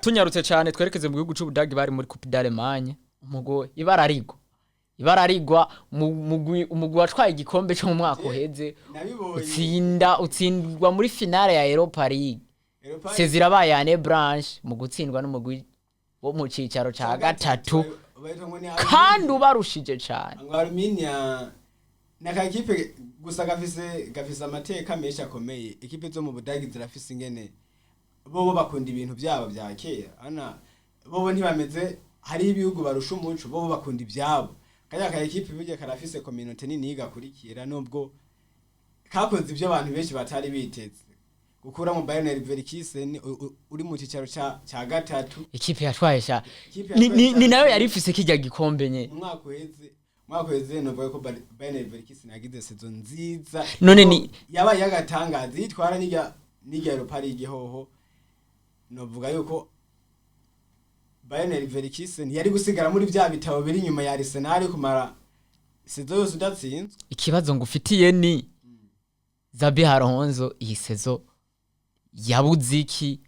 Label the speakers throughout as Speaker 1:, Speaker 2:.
Speaker 1: tunyarutse cyane twerekeze mu gihugu cy'Ubudagi bari muri Coupe d'Allemagne umugo ibararigwa umugwi watwaye igikombe cyo mu mwaka uheze utsindwa muri finale ya Europa League sezirabaye ane branche mu gutsindwa n'umugwi wo mu cicaro ca gatatu kandi ubarushije cyane
Speaker 2: Arminia nakakipe gusa gafise amateka menshi akomeye ikipe zo mu Budagi zirafise ingene bo bakunda ibintu byabo bya kera ana bo ntibameze hari ibihugu barusha umuco bo bakunda ibyabo kaya ekipe bije karafise community nini igakurikira nubwo kakoze ibyo abantu benshi batari biteze gukura mu Bayern Leverkusen uri mu cicaro ca gatatu
Speaker 1: ikipe yatwaye sha ni nayo yari ifise kijya gikombe nye
Speaker 2: mwaka weze novuga ko Bayern Leverkusen yagize saison nziza
Speaker 1: none ni
Speaker 2: yabaye yagatangaza yitwara n'ijya Europa League hoho novuga yuko Bayern Leverkusen yari gusigara muri bya bitabo biri nyuma ya Arsenal kumara saison yose udatsinze
Speaker 1: ikibazo ngufitiye ni Zabi Alonso iyi saison yabuziki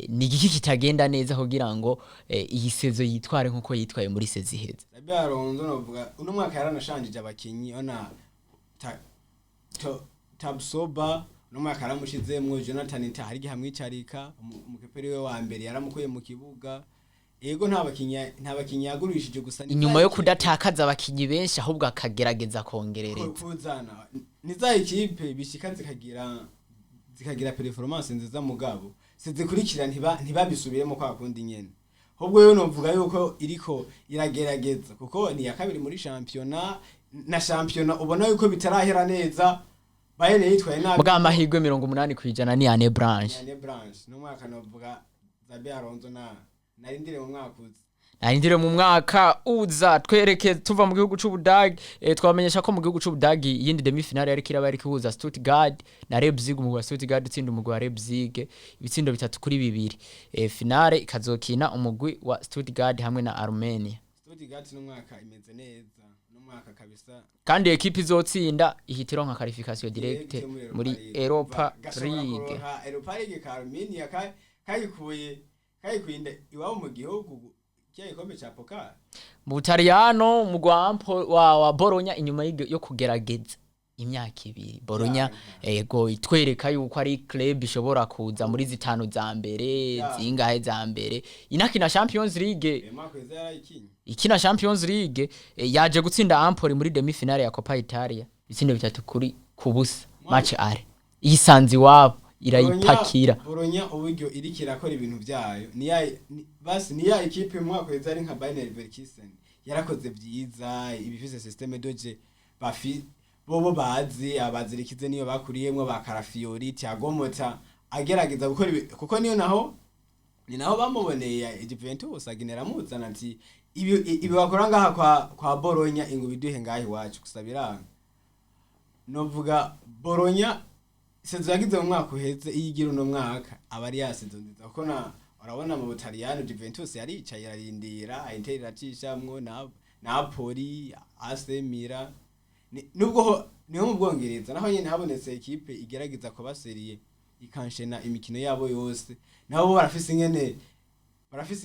Speaker 1: ni giki kitagenda neza kugira ngo iyi saison yitware nkuko yitwaye muri saison iheze
Speaker 2: Zabi Alonso novuga uno mwaka yaranashanjije abakinyi ona Tabsoba no mwaka yaramushizemwo Jonathan Intahari gihamwicarika umukeperi we wa mbere yaramukoye mu kibuga ego nta bakinyi yagurishije gusa
Speaker 1: inyuma yo kudatakaza abakinyi benshi ahubwo akagerageza kongerereza
Speaker 2: kuzana niza ikipe bishika zikagira performance nziza mugabo sizikurikira ntibabisubiremo kwa kundi nyene ahubwo yo novuga yuko iriko iragerageza kuko ni ya kabiri muri championnat na championnat ubona yuko bitarahera neza Bayern yitwaye nabi
Speaker 1: bwa amahirwe 80% ni ane branche
Speaker 2: no mwaka novuga Zabi Alonso
Speaker 1: narindire mu mwaka uza twereke tuva mu gihugu c'Ubudagi twamenyesha ko mu gihugu c'Ubudagi yindi demi finale yari kiraba yari kihuza Stuttgart na Leipzig mu gwa Stuttgart utsinda umugwi wa Leipzig ibitsindo 3-2 finale ikazokina umugwi wa Stuttgart hamwe na Armenia
Speaker 2: Stuttgart no mwaka imeze neza no mwaka kabisa
Speaker 1: kandi equipe izotsinda ihitiro nka qualification direct muri Europa League
Speaker 2: ka Armenia kayikuye iwabo mu gihugu cy'igikombe cya Pokal
Speaker 1: mu Butaliyano mu Gwampo wa Bologna inyuma yo kugerageza imyaka 2 Bologna ego itwereka yuko ari club ishobora kuza muri zitanu za mbere zingahe za mbere inakina Champions League ikina Champions League yaje gutsinda Empoli muri demi finale ya Coppa Italia ibitsindo 3-0 match are isanzi wabo irayipakira
Speaker 2: Bologna uburyo irikira akora ibintu byayo ni ya equipe mu mwaka weze ari nka Bayern Leverkusen yarakoze byiza ibifise systeme doje bobo bazi abazirikize niyo bakuriyemwe ba Carafiori Thiago Motta agerageza gukora kuko niyo naho bamuboneye Juventus agenera muzana ati ibi bakora ngaha kwa Bologna ingo biduhe ngahi wacu kusabira novuga Bologna sezo yagize mu mwaka uheze iyigira uno mwaka abari yasezo nziza kuko urabona mu Butaliyano Juventus yaricaye yarindira Inter iracishamwo na Napoli AC Milan nubwo niho mu Bwongereza naho nyene habonetse equipe igerageza ko baseriye ikanshena imikino yabo yose nabo barafise ingene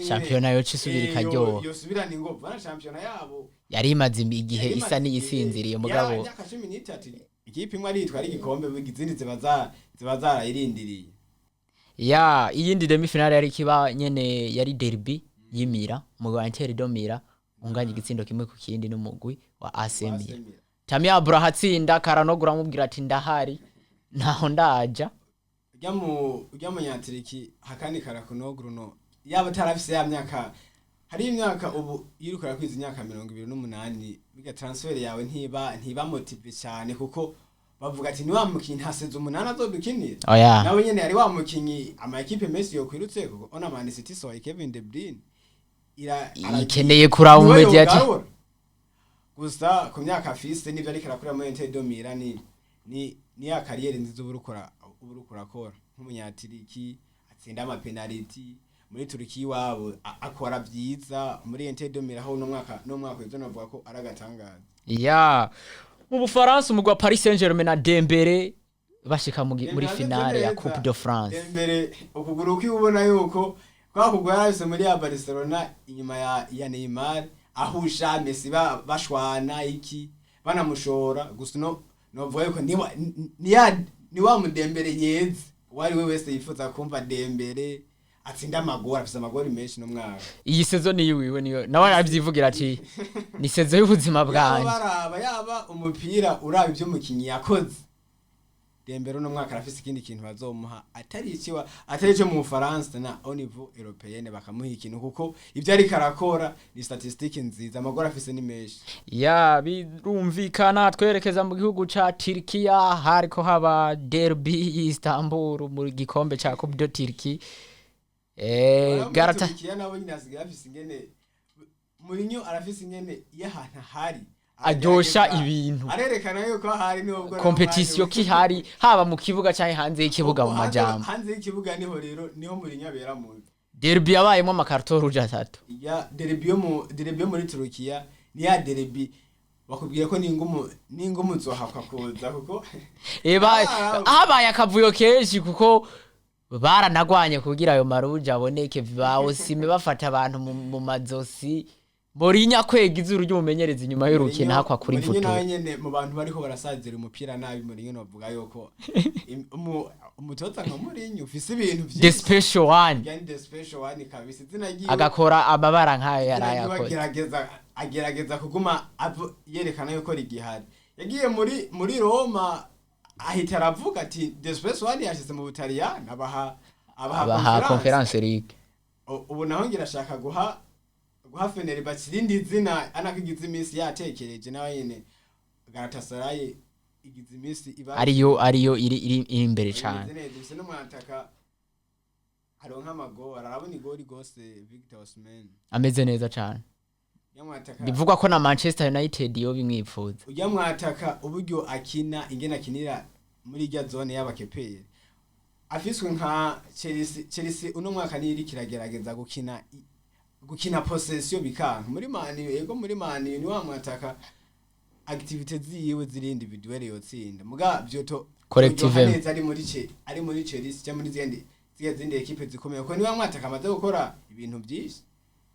Speaker 1: championnat yo cisubira karyo
Speaker 2: yo subirana ingovu bana championnat yabo
Speaker 1: yari imaze igihe isa niyisinziriye mugabo
Speaker 2: ikipe imwe aritwa ari igikombe bigizindi zibaza irindiriye
Speaker 1: ya iyindi demi finale yari kiba nyene yari derby yimira umugwi wa Inter domira unganye igitsindo kimwe ku kindi n'umugwi wa AC Milan Tammy Abraham atsinda Karanogura amubwira ati ndahari naho ndaja
Speaker 2: ujya mu nyatiriki hakani Karanogura no yaba tarafise ya myaka hari imyaka ubu yirukara kwiza imyaka 28 biga transfer yawe ntiba motive cyane kuko bavuga ati ni wa mukinyi hasezo umunana azodukinira nawe nyene yari wa mukinyi ama equipe Messi yo kwirutse kuko ona Man City so Kevin De Bruyne
Speaker 1: ikeneye kuraba umediati
Speaker 2: gusa ku myaka afise nivyo ariko arakora mu Inter de Milan ni ya kariyeri nziza uburukora kora nk'umunyatiriki atsinda ama penalty muri Turkiya wabo akora byiza muri Inter de Milan ho no mwaka ejo navuga ko aragatangaza
Speaker 1: mu Bufaransa umugwa Paris Saint-Germain na Dembele bashika muri finale ya Coupe de France
Speaker 2: Dembele ukuguru ki ubona yuko kwa kugwa yarabise muri ya Barcelona inyuma ya Neymar ahusha Messi bashwana iki banamushora gusa no vuga ko ni wa mudembere yeze wari we wese yifuza kumva Dembele atsinda amagora afise amagori menshi no mwaka
Speaker 1: iyi season yiwiwe niyo nawe arabyivugira ati ni season y'ubuzima bwanjye
Speaker 2: baraba yaba umupira uraba ibyo mukinyi yakoze Dembele no mwaka arafise ikindi kintu bazomuha atari cyo mu Faransa na au niveau européenne bakamuha ikintu kuko ivyo ari karakora ni statistique nziza amagora afise ni menshi
Speaker 1: ya birumvikana twerekeza mu gihugu ca Turkiya hariko haba derby Istanbul mu gikombe ca Coupe de Turquie
Speaker 2: garata nabo nyine asigaye afise ingene Mourinho arafise ingene y'ahantu hari
Speaker 1: ajosha ibintu
Speaker 2: arerekana yuko hari n'ubwo
Speaker 1: competition kihari haba mu kibuga cyane hanze y'ikibuga mu majambo
Speaker 2: hanze y'ikibuga niho Mourinho abera mu
Speaker 1: derby yabayemo amakarto rouge atatu
Speaker 2: ya derby yo muri Turukiya ni ya derby bakubwiye ko ningumu zohakwa kuza kuko
Speaker 1: habaye akavuyo kenshi kuko baranagwanye kugira ayo maruja aboneke bawo sime bafata abantu mu mazosi Mourinho kwega izuru ry'umumenyereza inyuma y'urukino hakwa kuri foto
Speaker 2: Mourinho nyene mu bantu bariko barasazira umupira nabi Mourinho novuga yuko umutota nka Mourinho ufise ibintu byinshi
Speaker 1: the special one
Speaker 2: yani the special one kabisa zinagiye
Speaker 1: agakora amabara nkayo yarayakoze
Speaker 2: agerageza kuguma yerekana yuko rigihari yagiye muri Roma ahita aravuga ati the special one yashize mu Butaliyani abaha
Speaker 1: conference league
Speaker 2: ubu naho ngira shaka guha Fener bakirindi zina anakigize iminsi yatekereje nawe nyene Galatasaray igize iminsi
Speaker 1: ariyo iri imbere cyane
Speaker 2: bise no mwataka aronka amagora arabona igori gose Victor Osimhen
Speaker 1: ameze neza cyane bivugwa ko na Manchester United yo bimwipfuza
Speaker 2: ujya mwataka uburyo akina ingena kinira muri irya zone y'abakepere afiswe nka Chelsea uno mwaka niri kiragerageza gukina possession bikanka muri Man yego muri Man ni wa mwataka activities ziwe ziri individual yotsinda muga byoto
Speaker 1: collective
Speaker 2: ari muri Chelsea cyangwa muri zindi equipe zikomeye ko ni wa mwataka amaze gukora ibintu byinshi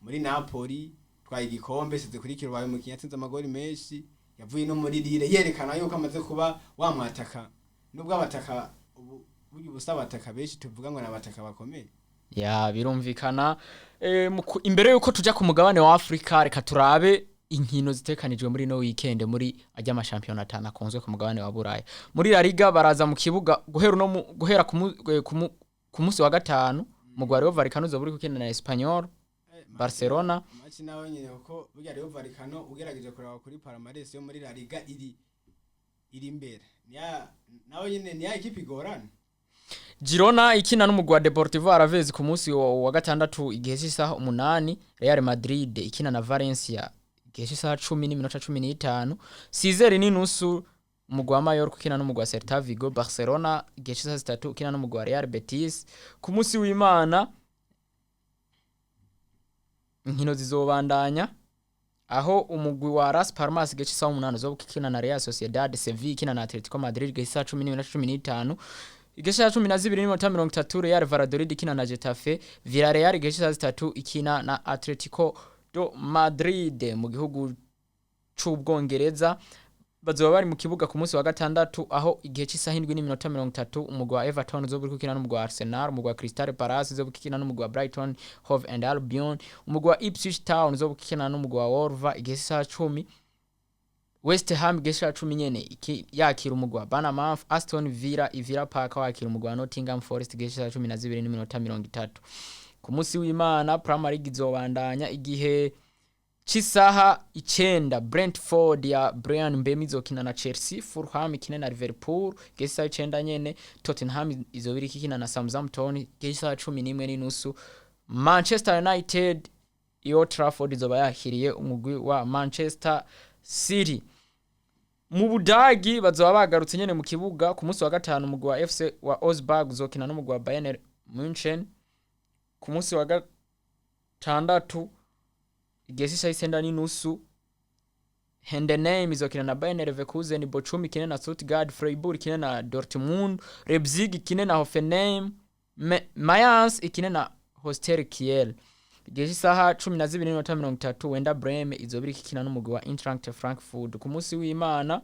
Speaker 2: muri Napoli twaye igikombe size kuri kirubaye mu kinyatsinze amagori menshi yavuye no muri Lille yerekana yuko amaze kuba wa mwataka nubwo abataka ubu busaba ataka benshi tuvuga ngo nabataka bakomeye
Speaker 1: ya birumvikana imbere yuko tuja ku mugabane wa Afrika reka turabe inkino zitekanijwe muri no weekend muri ajya ma championnat atana konzwe ku mugabane wa Buraya muri La Liga baraza mu kibuga guhera ku munsi wa gatanu mugwa Real Vallecano zo buri kukina na Espanyol Barcelona
Speaker 2: match nawe nyine uko burya Real Vallecano ugerageje kuraba kuri palmarès yo muri La Liga iri imbere nawe nyine ni ya equipe igorana
Speaker 1: Girona ikina n'umugwa Deportivo Alaves ku munsi wa gatandatu igihe cy'isaha 8 Real Madrid ikina na Valencia igihe cy'isaha 10:15 Sizeri n'inusu umugwa Mallorca ukina n'umugwa Celta Vigo Barcelona igihe cy'isaha 3 ukina n'umugwa Real Betis ku munsi w'Imana inkino zizobandanya aho umugwi wa Las Palmas igihe cy'isaha 8 zo ukina na Real Sociedad Sevilla ikina na Atletico Madrid igihe cy'isaha 10:15 igesha 12:30 Real Valladolid ikina na Getafe Villarreal igesha 3 ikina na Atletico do Madrid mu gihugu c'Ubwongereza bazoba bari mu kibuga ku munsi wa gatandatu aho igihe cy'isaha 7:30 umugwa wa Everton zo buri kukina n'umugwa wa Arsenal umugwa wa Crystal Palace zo bukina n'umugwa wa Brighton Hove and Albion umugwa wa Ipswich Town zo bukina n'umugwa wa Wolves igihe cy'isaha 10 West Ham gesha 10 nyene yakira umugwa Bournemouth Aston Villa Park wakira umugwa Nottingham Forest gesha 12:30 ku munsi w'Imana Premier League izobandanya igihe cy'isaha 9 Brentford ya Brian Mbemi izokina na Chelsea Fulham ikina na Liverpool gesha 9 nyene Tottenham izobiri ikina na Southampton gesha 11:30 Manchester United Old Trafford izoba yakiriye umugwi wa Manchester City mu Budagi bazoba bagarutse nyene mu kibuga ku munsi wa gatanu umugwi wa FC wa Augsburg uzokina n'umugwi wa Bayern Munchen ku munsi wa gatandatu igesi 9:30 Heidenheim izokina na Bayern Leverkusen Bochum ikina na Stuttgart Freiburg ikina na Dortmund Leipzig ikina na Hoffenheim Mayence ikina na Hostel Kiel. Igihe cy'isaha 12:30 Wenda Bremen izobiri kikina n'umugwi wa Eintracht Frankfurt ku munsi w'Imana.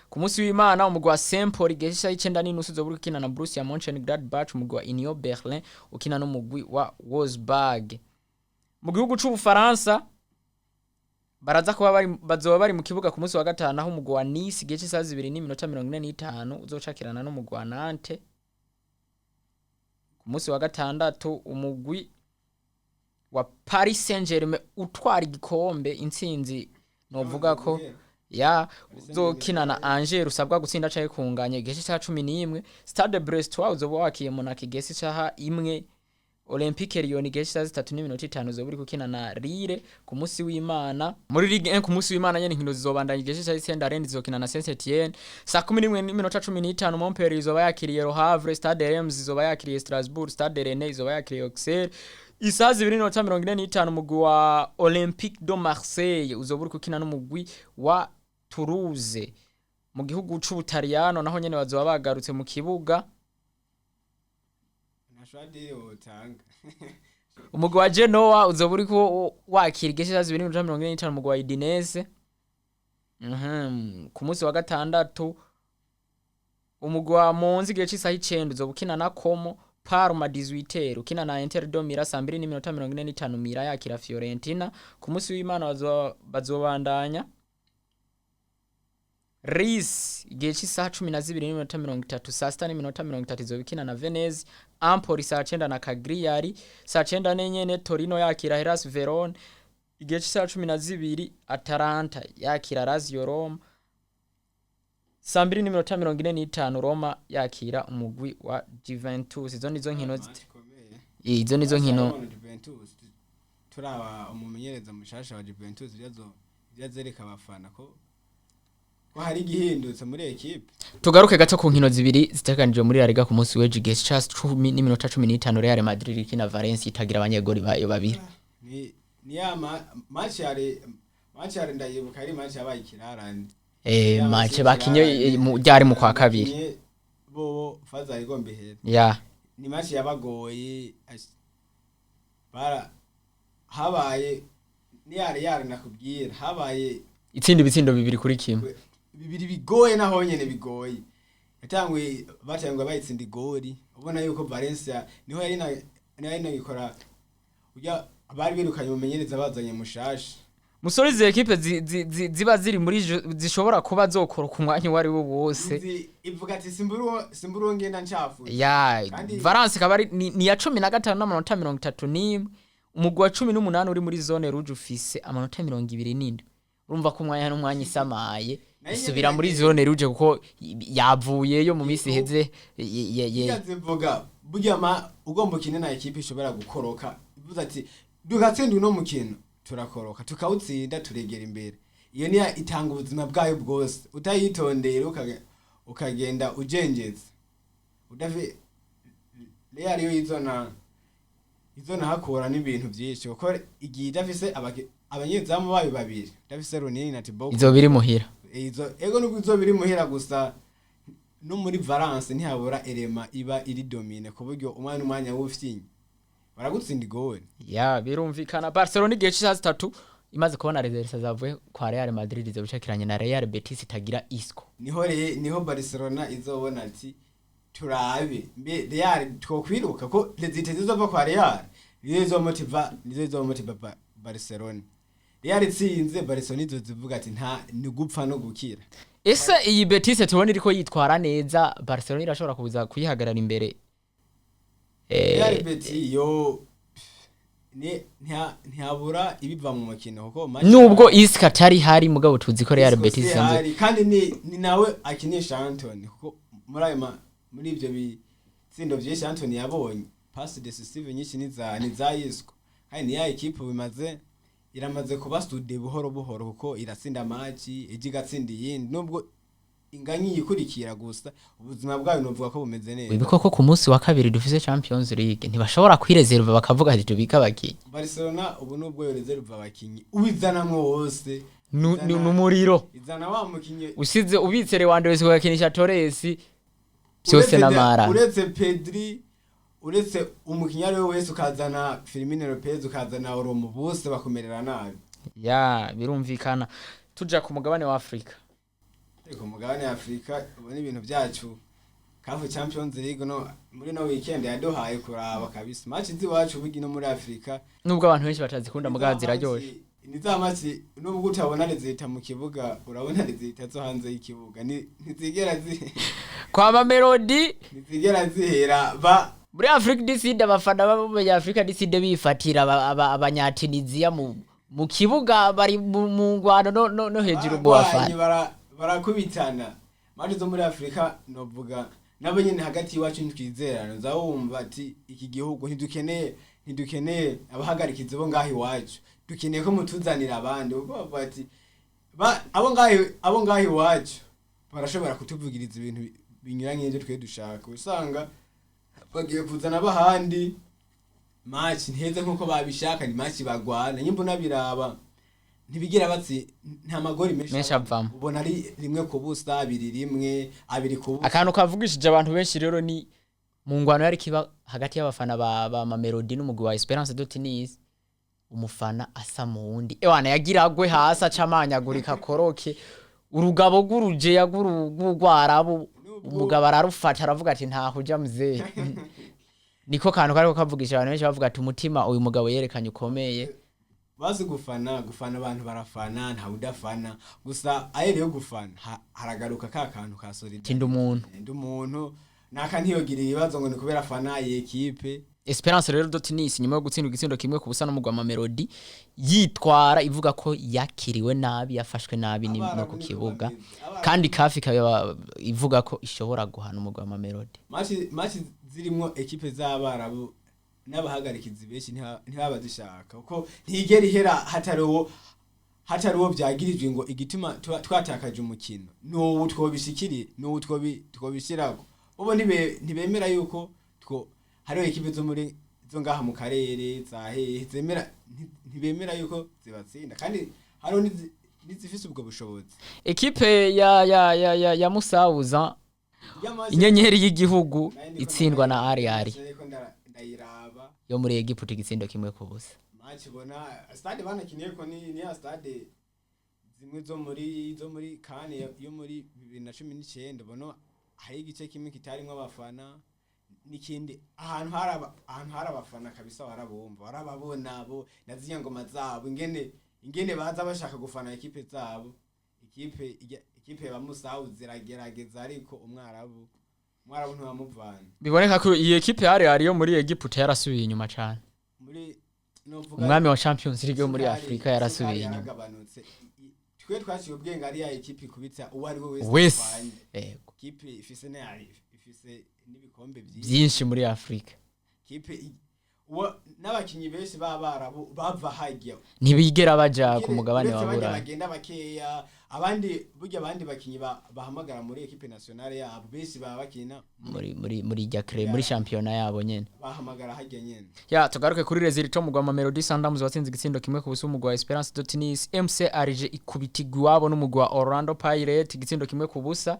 Speaker 1: Ku munsi w'Imana umugwi wa Saint-Paul igihe cy'isaha 9:30 uzobiri kikina na Borussia Mönchengladbach, umugwi wa Union Berlin ukina n'umugwi wa Wolfsburg. Mu gihugu c'Ubufaransa bazoba bari mu kibuga ku munsi wa gatanu aho umugwi wa Nice igihe cy'isaha 2:45 uzocakirana n'umugwi wa Nantes. Ku munsi wa gatandatu umugwi wa Paris Saint-Germain utwara igikombe intsinzi novuga ko ya uzokina na Angers usabwa gutsinda caye kunganya igihe cy'isaha 11. Stade Brestois uzoba wakiye Monaco igihe cy'isaha 1. Olympique Lyon igihe cy'isaha 3:05 uzoburi gukina na Lille ku munsi w'Imana. Muri Ligue 1 ku munsi w'Imana nyene inkino zizobandanya igihe cy'isaha 9 Rennes izokina na Saint-Etienne. Saa 11:15 Montpellier izoba yakiriye Le Havre, Stade Reims izoba yakiriye Strasbourg, Stade Rennais izoba yakiriye Auxerre. Isaha 2:45 umugwi wa Olympique de Marseille uzoburi gukina n'umugwi wa Toulouse. Mu gihugu c'Ubutaliyano naho nyene bazoba bagarutse mu kibuga. Umugwi wa Genoa uzoburi ko wakira igihe cy'isaha 2:45 umugwi wa Udinese. Ku munsi wa gatandatu umugwi wa Monza igihe cy'isaha 9 uzobukina na Como. Parma 18 ukina na Inter de Milan saa 2:45 Milan yakira Fiorentina. Ku munsi w'Imana bazobandanya Ris igihe cy'isaha 12:30 saa 6:30 izobikina na Venezia. Empoli saa 9 na Cagliari saa 9 nenyene. Torino yakira Hellas Verona igihe cy'isaha 12 Atalanta yakira Lazio Roma. Saa 2:45 Roma yakira umugwi wa Juventus. Izo nizo nkino
Speaker 2: turaba umumenyereza mushasha wa Juventus byazereka abafana ko hari gihindutse muri equipe.
Speaker 1: Tugaruke gato ku nkino zibiri ziteganijwe muri La Liga ku munsi w'ejo igihe cy'isaha 10:15 Real Madrid ikina Valencia itagira abanyegoli bayo babiri.
Speaker 2: Ni ya match yari ndayibuka ari match yabaye kirarane.
Speaker 1: Match bakinye ryari mu kwa kabiri.
Speaker 2: Bo faza igombe hera.
Speaker 1: Ya.
Speaker 2: Ni match yabagoye. Habaye ni yari nakubwira habaye
Speaker 1: ibitsindo bibiri kuri kimwe.
Speaker 2: Bibiri bigoye naho nyene bigoye. Yatangwe batangwa bayitsinda igori. Ubona yuko Valencia niho yari nagikora ujya bari birukanye umumenyereza bazanye mushasha.
Speaker 1: Musore ze equipe ziba ziri muri zishobora kuba zokora ku mwanya wari wo wose.
Speaker 2: Ivuga ati simburu ngenda ncafu.
Speaker 1: Ya, Valence kabari ni ya 15 n'amanota 31. Umugwi wa 18 uri muri zone rouge ufise amanota 27. Urumva ko umwanya n'umwanya isamaye isubira muri zone rouge kuko yavuyeyo mu misi heze
Speaker 2: yazivuga burya ugomba ukine na equipe ishobora gukoroka. Ivuze ati dugatsinda uno mukino turakoroka tukawutsinda turegera imbere. Iyo ni itanga ubuzima bwayo bwose utayitondera ukagenda ujenjeza udavi Real yo izona hakora n'ibintu byinshi kuko igihe dafise abanyezamu bayo babiri dafise Ronini na Thibaut
Speaker 1: izo biri muhira.
Speaker 2: Ego nubwo izo biri muhira gusa no muri Valence ntihabura elema iba iri domine ku buryo umwanya w'ufyinyi baragutsinda igori.
Speaker 1: Ya birumvikana Barcelone igihe cy'isaha 3 imaze kubona results zavuye kwa Real Madrid izo bicakiranye na Real Betis itagira Isco.
Speaker 2: Niho Barcelona izobona ati turabe Real twokwiruka ko results zizova kwa Real nizo motiva Barcelona. Real itsinze Barcelona izovuga ati nta ni gupfa no gukira.
Speaker 1: Ese iyi Betis tubona iriko yitwara neza Barcelona irashobora kuza kuyihagarara imbere.
Speaker 2: Real Betis yo ntihabura ibiva mu mukino kuko
Speaker 1: nubwo Isco atari hari mugabo tuzi ko Real Betis
Speaker 2: sanze kandi ni nawe akinisha Anthony kuko muri ibyo bitsindo byinshi Anthony yabonye pass decisive nyinshi ni za Isco kandi ni ya equipe iramaze kuba stude buhoro kuko irasinda match igatsinda yindi nubwo inganyi yikurikira gusa ubuzima bwayo novuga ko bumeze neza.
Speaker 1: Wibiko ko ku munsi wa kabiri dufise Champions League ntibashobora kwireserva bakavuga ati tubika abakinyi.
Speaker 2: Barcelona ubu nubwo yo reserve abakinyi ubizanamwe wose
Speaker 1: numuriro
Speaker 2: izana wa mukinyi
Speaker 1: usize ubitsere wande wese kugakinisha Torres byose n'amara
Speaker 2: uretse Pedri uretse umukinyi ari we wese ukazana Firmino Lopez ukazana Oromo bose bakomerera nabi
Speaker 1: ya birumvikana tuja ku mugabane wa Afrika
Speaker 2: ku mugabane wa Afrika ubona ibintu byacu CAF Champions League no muri no weekend yadohaye kuraba kabisa match ziwacu bugi no muri Afrika
Speaker 1: nubwo abantu benshi batazikunda mugazi ziraryoshe
Speaker 2: niza match nubwo utabona rezita mu kibuga urabona rezita zo hanze y'ikibuga ntizigera
Speaker 1: kwa Mamelodi
Speaker 2: ntizigera zihera ba
Speaker 1: muri Afrika diside abafana b'abanya Afrika diside bifatira abanyatunisia mu kibuga bari mu ngwano no hejuru mu bafana
Speaker 2: barakubitana match zo muri Afrika novuga nabo nyene hagati iwacu ntwizerana zawumva ati iki gihugu ntidukeneye abahagarikize bo ngahi iwacu dukeneye ko mutuzanira abandi ubwo bavuga ati abo ngahi iwacu barashobora kutuvugiriza ibintu binyuranye n'ibyo twe dushaka usanga bagiye kuzana abahandi match nteze nkuko babishaka ni match bagwana nyimbo nabiraba ntibigira batsi nta magori menshi
Speaker 1: avamo
Speaker 2: ubona ari rimwe ku busa abiri ku busa
Speaker 1: akantu kavugishije abantu benshi rero ni mu ngwano yari kiba hagati y'abafana ba Mamelodi n'umugwi wa Esperance de Tunis umufana asa mu wundi ewana yagiragwe hasa camanyagurika koroke urugabo guruje yagurugwarabu umugabo ararufata aravuga ati nta huja muzee niko kantu kariko kavugisha abantu benshi bavuga ati umutima uyu mugabo yerekanye ukomeye
Speaker 2: bazi gufana abantu barafana nta udafana gusa ayereyo gufana haragaruka ka kantu ka solidity
Speaker 1: tinda
Speaker 2: umuntu naka ntiyogirira ibibazo ngo ni kubera fana y'equipe
Speaker 1: Esperance rero Tunis nyuma yo gutsindwa igitsindo kimwe ku busa no mugwa Mamelodi yitwara ivuga ko yakiriwe nabi yafashwe nabi no ku kibuga kandi CAF ivuga ko ishobora guhana umugwa Mamelodi
Speaker 2: match zirimo equipe z'abarabu n'abahagarikizi benshi ntibaba dushaka uko ntigera ihera hatari wo byagirijwe ngo igituma twatakaje umukino no twobishikiri no twobishirako ubo ntibemera yuko hariho ekipe zo ngaha mu karere zahe ntibemera yuko zibatsinda kandi hariho nizifise ubwo bushobozi
Speaker 1: ekipe ya Musauza inyenyeri y'igihugu itsindwa na Ari yo muri Egiputa igitsindo kimwe ku busa
Speaker 2: match bona stade banakiniye ko ni ya stade zimwe zo muri Kane yo muri 2019 bono hari igice kimwe kitarimo abafana nikindi ahantu hari abafana kabisa warababona abo naziye ngoma zabo ingene baza bashaka gufana ekipe zabo ikipe ya Musauza ziragerageza ariko umwarabu ntibamuvana
Speaker 1: biboneka ko iyi ekipe yari yo muri Egiputa yarasubiye inyuma cyane
Speaker 2: muri
Speaker 1: umwami wa Champions League yo muri Afrika yarasubiye inyuma
Speaker 2: twe twashiye ubwenge ari ya ekipe kubitsa uwo ari we
Speaker 1: wese yego
Speaker 2: ekipe ifise n'ibikombe
Speaker 1: byinshi muri Afrika
Speaker 2: ekipe n'abakinyi benshi b'abarabu bava hajya
Speaker 1: ntibigera baja ku mugabane wa Burayi
Speaker 2: bagenda bakeya abandi bakinyi bahamagara muri equipe nationale yabo benshi babakina
Speaker 1: muri Jacre muri championnat yabo nyene
Speaker 2: bahamagara hajya nyene
Speaker 1: ya tugaruke kuri resultat umugwa Mamelodi Sundowns watsinze igitsindo kimwe ku busa umugwa Esperance de Tunis MC Alger ikubitigwa wabo n'umugwa Orlando Pirates igitsindo kimwe ku busa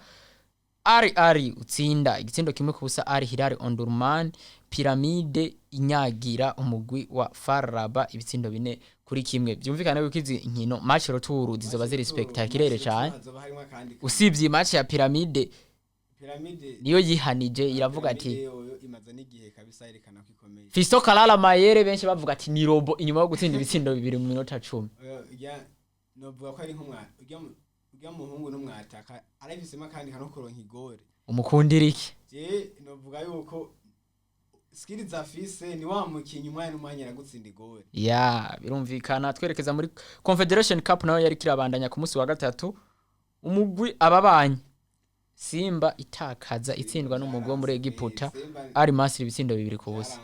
Speaker 1: Ari utsinda igitsindo kimwe ku busa Ari Hilal Omdurman Pyramide inyagira umugwi wa Faraba ibitsindo bine kuri kimwe byumvikana yuko izi inkino match retour zizoba ziri spectaculaire cyane usibye match ya Pyramide niyo yihanije iravuga ati
Speaker 2: imaze n'igihe kabisa yerekana ko ikomeye
Speaker 1: Fisto Kalala Mayere benshi bavuga ati ni robo inyuma yo gutsinda ibitsindo bibiri mu minota 10
Speaker 2: novuga ko ari nk'umwana ujya muhungu n'umwataka arabisema kandi hano kuronka igore
Speaker 1: umukundira iki
Speaker 2: novuga yuko skills za fise ni wa mukinyi umwanya aragutsinda igore
Speaker 1: ya birumvikana twerekeza muri Confederation Cup nayo yari kirabandanya ku munsi wa gatatu umugwi ababanye Simba itakaza itsindwa n'umugwi muri Egiputa ari Masri ibitsindo bibiri ku busa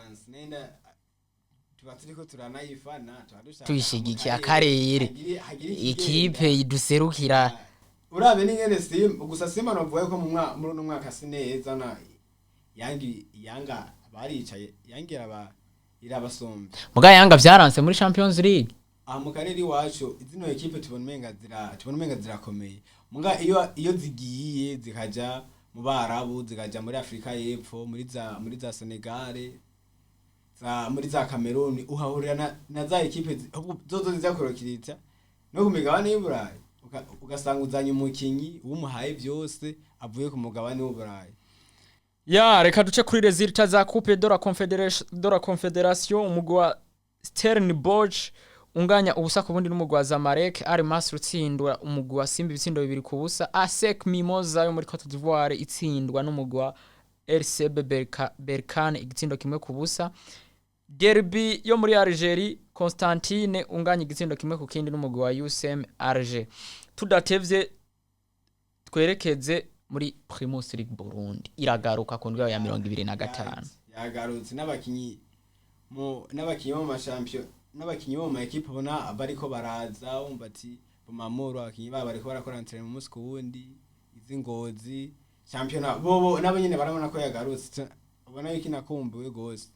Speaker 2: tubatsiko turanayifana
Speaker 1: tuyishigikiye akarere ikipe iduserukira
Speaker 2: urabe n'ingene Simba gusa Simba novuga ko muri no mwaka sineza na yanga baricaye yangira irabasombe
Speaker 1: muga yanga vyaranse muri Champions League
Speaker 2: mu karere iwacu izino ekipe tubona umenga zirakomeye muga iyo zigiye zikaja mu Barabu zikaja muri Afrika y'Epfo muri za Senegal muri za Cameroon uhahurira na za ekipe zozo zizakorokirita no ku migabane y'Uburayi ugasanga uzanye umukinyi wumuhaye byose avuye ku mugabane w'Uburayi.
Speaker 1: Ya reka duce kuri resultat za Coupe de la Confederation umugwi wa Stellenbosch unganya ubusa ku bundi n'umugwi wa Zamalek, Al Masry utsindwa umugwi wa Simba ibitsindo 2 ku busa, ASEC Mimosa yo muri Cote d'Ivoire itsindwa n'umugwi wa RCB Berkane igitsindo 1 ku busa. Derby yo muri Algeria Constantine unganya igitsindo 1 ku kindi n'umugwi wa USM Alger. Tudatevye twerekeze muri Primus League Burundi iragaruka ku ndwi ya 2025
Speaker 2: yagarutse n'abakinyi mu mashampion n'abakinyi bo mu equipe bona bariko baraza umva ati bamamuro abakinyi baba bariko barakora entraînement mu musi kuwundi izingozi championnat bobo nabo nyene barabona ko yagarutse ubona yuko inakumbuwe gose.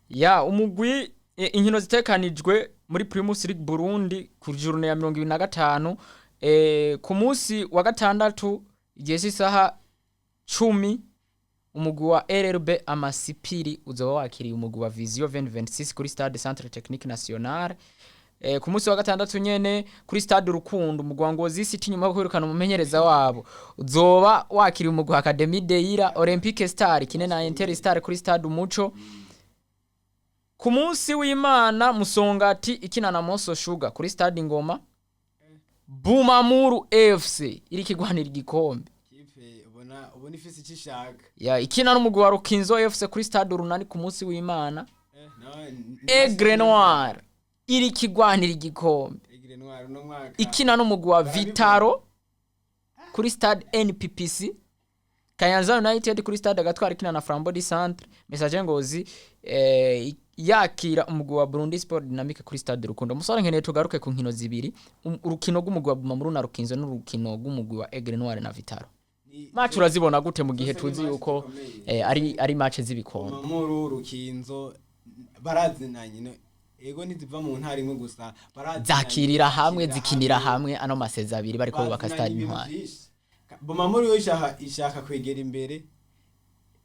Speaker 1: Ya umugwi inkino zitekanijwe muri Primus League Burundi ku journée ya 2025 ku munsi wa gatandatu igihe cy'isaha 10 umugwi wa RRB Amasipiri uzoba wakiriye umugwi wa Vision 2026 kuri Stade Centre Technique National. Ku munsi wa gatandatu nyene kuri Stade Rukundo umugwi wa Ngozi City nyuma yo kwirukana umumenyereza wabo uzoba wakiriye umugwi wa Academy Deira Olympique Star kine na Inter Star kuri Stade Umuco. Ku munsi w'Imana Musongati ikina na Moso Sugar kuri Stade Ngoma. Bumamuru FC iri kigwanira igikombe
Speaker 2: kipe ubona ifisi cishaka
Speaker 1: ya ikina n'umugwi wa Rukinzo FC kuri Stade Urunani ku munsi w'Imana. Aigle Noir iri kigwanira igikombe
Speaker 2: Aigle Noir no mwaka
Speaker 1: ikina n'umugwi wa Vitaro kuri Stade NPPC. Kayanza United kuri Stade Agatwara ikina na Flambeau du Centre. Message Ngozi yakira umugwi wa Burundi Sport Dynamique kuri Stade Rukundo. Musore nkeneye tugaruke ku nkino zibiri urukino rw'umugwi wa Bumamuru na Rukinzo n'urukino rw'umugwi wa Aigle Noir na Vitaro. Match urazibona gute mu gihe tuzi yuko ari match z'ibikombe?
Speaker 2: Bumamuru Rukinzo barazinanye ego ntiziva mu ntara imwe gusa
Speaker 1: zakirira hamwe zikinira hamwe ano maseza abiri bariko bubaka Stade Intwari.
Speaker 2: Bumamuru yo ishaka kwegera imbere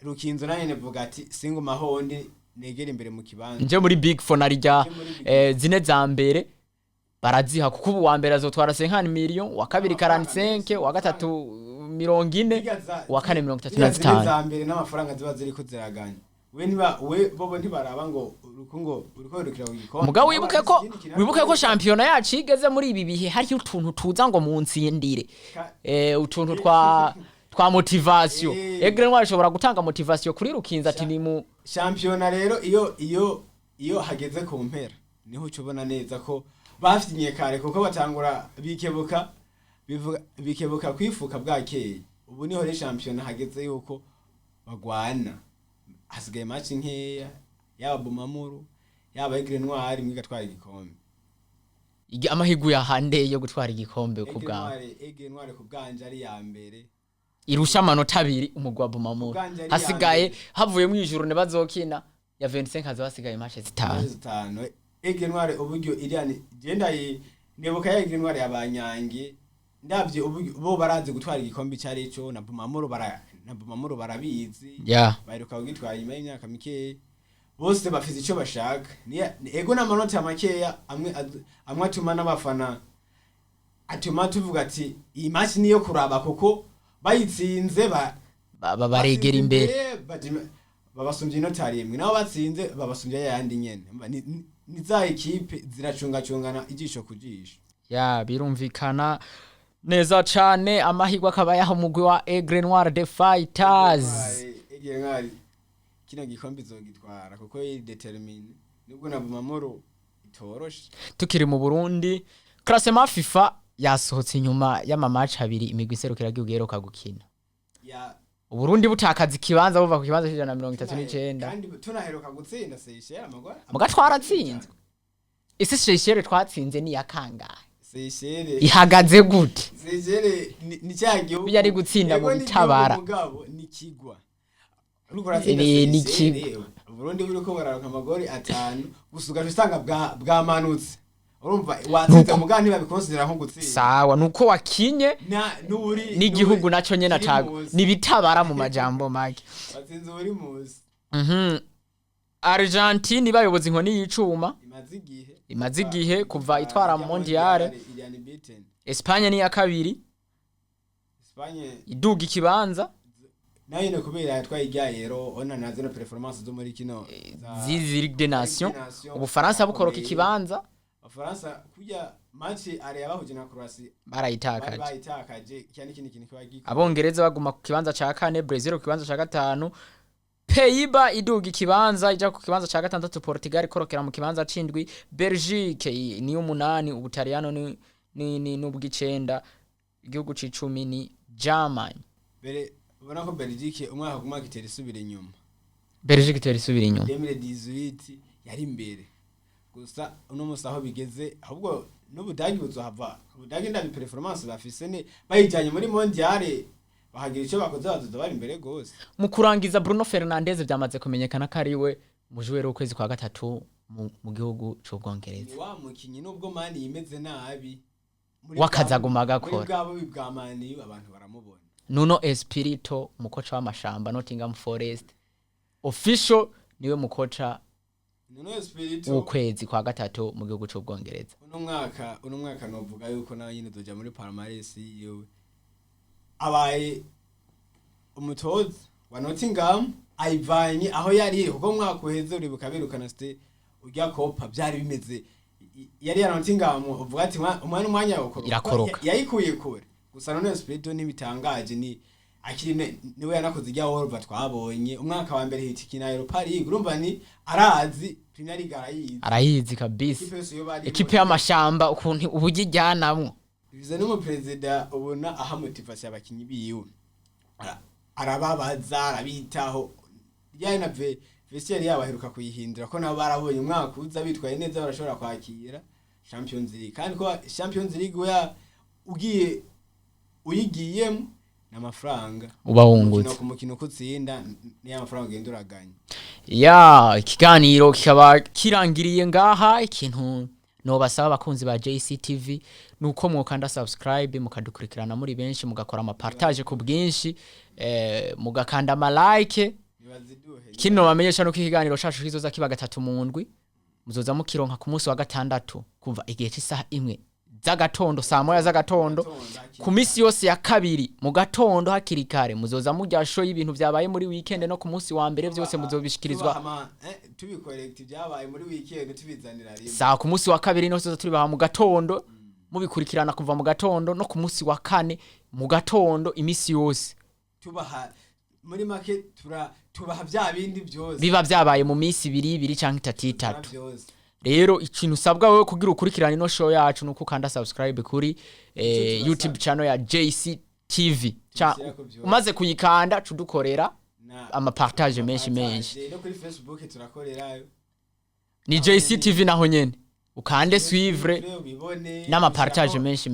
Speaker 2: Rukinzo nayo nevuga ati singo mahondi negera imbere mu kibanza
Speaker 1: nje muri Big Four narija zine za mbere baraziha kuko ubu wa mbere azotwara 50 million wa kabiri 45 wa gatatu 40 wa kane 35
Speaker 2: za mbere n'amafaranga ziba ziriko ziraganya bobo ntibaraba ngo urukungo uriko rukira igikombe
Speaker 1: mugabo wibuke ko championnat yacu igeze muri ibi bihe hari utuntu tuza ngo muntsindire utuntu twa motivation Aigle Noir ishobora gutanga motivation kuri Rukinzo ati ni mu
Speaker 2: championnat rero iyo hageze ku mpera niho ucubona neza ko bafitiniye kare kuko batangura bikebuka kwifuka bwakeye ubu niho re championnat hageze yuko bagwana hasigaye match nkeya yaba Bumamuru yaba Aigle Noir mwiga twara igikombe
Speaker 1: amahigu ya hande yo gutwara igikombe ku bwa
Speaker 2: Aigle Noir ku bwanje ari ya mbere
Speaker 1: irusha amanota 2 umugwi wa Bumamuru hasigaye havuye mu ijuru ne bazokina ya 25 hazo hasigaye match 5
Speaker 2: Aigle Noir uburyo iriani genda nebuka ya Aigle Noir yabanyange ndavye uburyo bo barazi gutwara igikombe cyari cyo na Bumamuru barabizi baheruka kugitwara nyuma y'imyaka mike bose bafite icyo bashaka ego n'amanota makeya amwe atuma n'abafana atuma tuvuga ati iyi match niyo kuraba kuko bayitsinze
Speaker 1: baregera imbere
Speaker 2: babasumbye inota rimwe naho batsinze babasumbye yandi nyene ni za equipe ziracungacungana ijisho kujisho
Speaker 1: ya birumvikana neza cyane amahirwe akaba yaho mugwi wa Aigle Noir the Fighters
Speaker 2: Aigle Noir kino gikombe zogitwara kuko yi determine nubwo na Bumamuru itoroshe.
Speaker 1: Tukiri mu Burundi classement FIFA yasohotse inyuma y'amamatch abiri imigwi iserukira giheruka gukina Uburundi butakaza ikibanza buva ku kibanza cy'ijana na 39
Speaker 2: kandi tunaheruka gutsinda Seychelles amagora
Speaker 1: mugatwara tsinzwe ese Seychelles twatsinze ni yakangahe
Speaker 2: Seychelles
Speaker 1: ihagaze gute
Speaker 2: Seychelles ni cyagihugu
Speaker 1: yari gutsinda mu bitabara
Speaker 2: mugabo ni kigwa uriko ratsinda Seychelles Burundi buriko bararuka amagori 5 gusugaje usanga bwamanutse urumva watsinze mugani ntibabikonsera nko gutsinda
Speaker 1: sawa nuko wakinye n'igihugu naco nyene atago nibitabara mu majambo make
Speaker 2: watsinze uri muzi
Speaker 1: Argentine bayobozi inkoni y'icuma imaze igihe kuva itwara mondiale. Espagne ni ya kabiri, iduga ikibanza
Speaker 2: nayo no kubera yatwaye iryayero ona nazo no performance zo muri kino
Speaker 1: zizi Ligue des Nations. Ubufaransa bukoroka ikibanza,
Speaker 2: Abafaransa kujya match ari yabahuje na Croatia
Speaker 1: barayitakaje
Speaker 2: cyane kintu kwagika.
Speaker 1: Abongereza baguma ku kibanza ca 4, Brazil ku kibanza ca 5, Pays-Bas iduga ikibanza ija ku kibanza ca 6, Portugal ikorokera mu kibanza c'indwi, Belgique ni 8, Ubutaliyano ni n'ubw'icenda, igihugu c'icumi ni Germany.
Speaker 2: Ubona ko Belgique umwaka kumwaka itera isubira inyuma.
Speaker 1: Belgique itera isubira inyuma.
Speaker 2: 2018 yari imbere. Gusa uno musaho bigeze ahubwo n'Ubudagi buzohava. Ubudagi ndabi performance bafise ne bayijanye muri mondiale bahagira ico bakoze bazoza bari imbere gose.
Speaker 1: Mu kurangiza Bruno Fernandes byamaze kumenyekana ko ari we mujwero ukwezi kwa gatatu mu gihugu c'Ubwongereza.
Speaker 2: Wa mukinyi nubwo mani yimeze nabi.
Speaker 1: Wakazaguma gakora.
Speaker 2: Muri bwabo bibwamani abantu baramubona.
Speaker 1: Nuno Espirito mukocha w'amashamba Nottingham Forest official niwe mukocha
Speaker 2: Nuno Espirito
Speaker 1: ukwezi kwa gatatu mu gihugu c'Ubwongereza.
Speaker 2: Uno mwaka novuga yuko nawe nyine doja muri Palmares yewe abaye umutoza wa Nottingham ayivanye aho yari kuko mwaka uheze uribuka birukana urya Copa byari bimeze yari ya Nottingham uvuga ati umwanya
Speaker 1: irakoroka
Speaker 2: yayikuye kure. Gusa Nuno Espirito nibitangaje ni akiri niwe yanakoze ijya Wolver twabonye umwaka wa mbere hitikina Europa League urumva ni arazi Premier League
Speaker 1: arayizi kabisa ekipe y'amashamba ukuntu ubugijyanamwo
Speaker 2: bize no mu president ubona aha motivation abakinyi biwe arababaza arabitaho yari na vestiaire yabaheruka kuyihindura ko nabo barabonye umwaka uza bitwaye neza barashobora kwakira Champions League kandi ko Champions League ugiye uyigiyemo n'amafaranga
Speaker 1: uba wungutse
Speaker 2: ku mukino kutsinda ni amafaranga genduraganye.
Speaker 1: Ikiganiro kikaba kirangiriye ngaha. Ikintu no basaba abakunzi ba JCTV nuko mwokanda subscribe mukadukurikirana muri benshi mugakora ama partage ku bwinshi mugakanda ama like. Kino bamenyesha no kiganiro cacu kizoza kiba gatatu mu ndwi muzoza mukironka ku munsi wa gatandatu kuva igihe cy'isaha 1 z'agatondo saa moya z'agatondo ku misi yose ya kabiri mu gatondo hakirikare muzoza mujya show y'ibintu byabaye muri weekend no ku munsi wa mbere byose muzobishikirizwa
Speaker 2: tubikorect byabaye muri weekend tubizanira rimwe
Speaker 1: saa ku munsi wa kabiri no tubaha mu gatondo mubikurikirana kuva mu gatondo no ku munsi wa kane mu gatondo imisi yose
Speaker 2: tubaha muri make tubaha bya bindi byose
Speaker 1: biba byabaye mu misi 2 canke 3 rero ikintu usabwa wewe kugira ukurikirana ino show yacu nuko kanda subscribe kuri YouTube channel ya JCTV umaze kuyikanda cudukorera ama partage menshi
Speaker 2: no kuri Facebook turakorerayo
Speaker 1: ni JCTV naho nyene ukande suivre n'ama partage menshi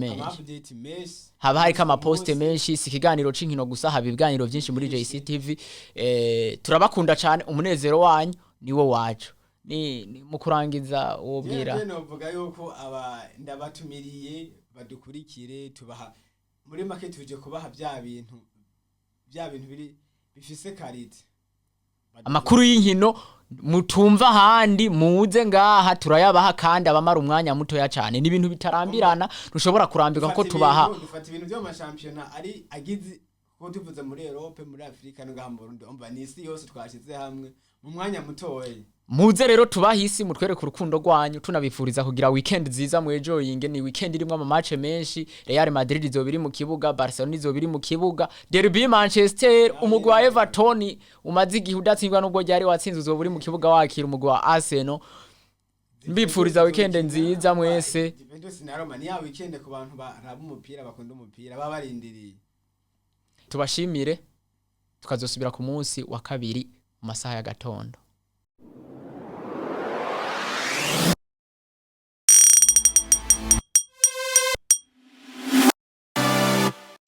Speaker 1: haba hari kama post menshi Cikiganiro c'inkino gusa haba ibiganiro byinshi muri JCTV. Turabakunda cyane umunezero wanyu niwo wacu ni mukurangiza wobwira
Speaker 2: novuga yuko ndabatumiriye badukurikire tubaha muri make tuje kubaha bya bintu biri bifise karite
Speaker 1: amakuru y'inkino mutumva handi muze ngaha turayabaha kandi abamara umwanya muto ya cyane ni ibintu bitarambirana dushobora kurambika ko tubaha
Speaker 2: dufata ibintu byo mashampiona ari agize ko tuvuze muri Europe muri Afrika no gahamba Burundi umva nisi yose twashize hamwe mu mwanya mutoye
Speaker 1: muze rero tubahisi mutwereka urukundo rwanyu tunabifuriza kugira weekend nziza mwejoyinge ni weekend irimo ama match menshi Real Madrid izobiri mu kibuga Barcelone izobiri mu kibuga derby Manchester umugwi wa Everton umaze igihe udatsindwa nubwo ryari watsinze uzoburi mu kibuga wakira umugwi wa Arsenal mbifuriza weekend nziza mwese
Speaker 2: Juventus na Roma ni ya weekend ku bantu baraba umupira bakunda umupira babarindiriye
Speaker 1: tubashimire tukazosubira ku munsi wa kabiri mu masaha ya gatondo.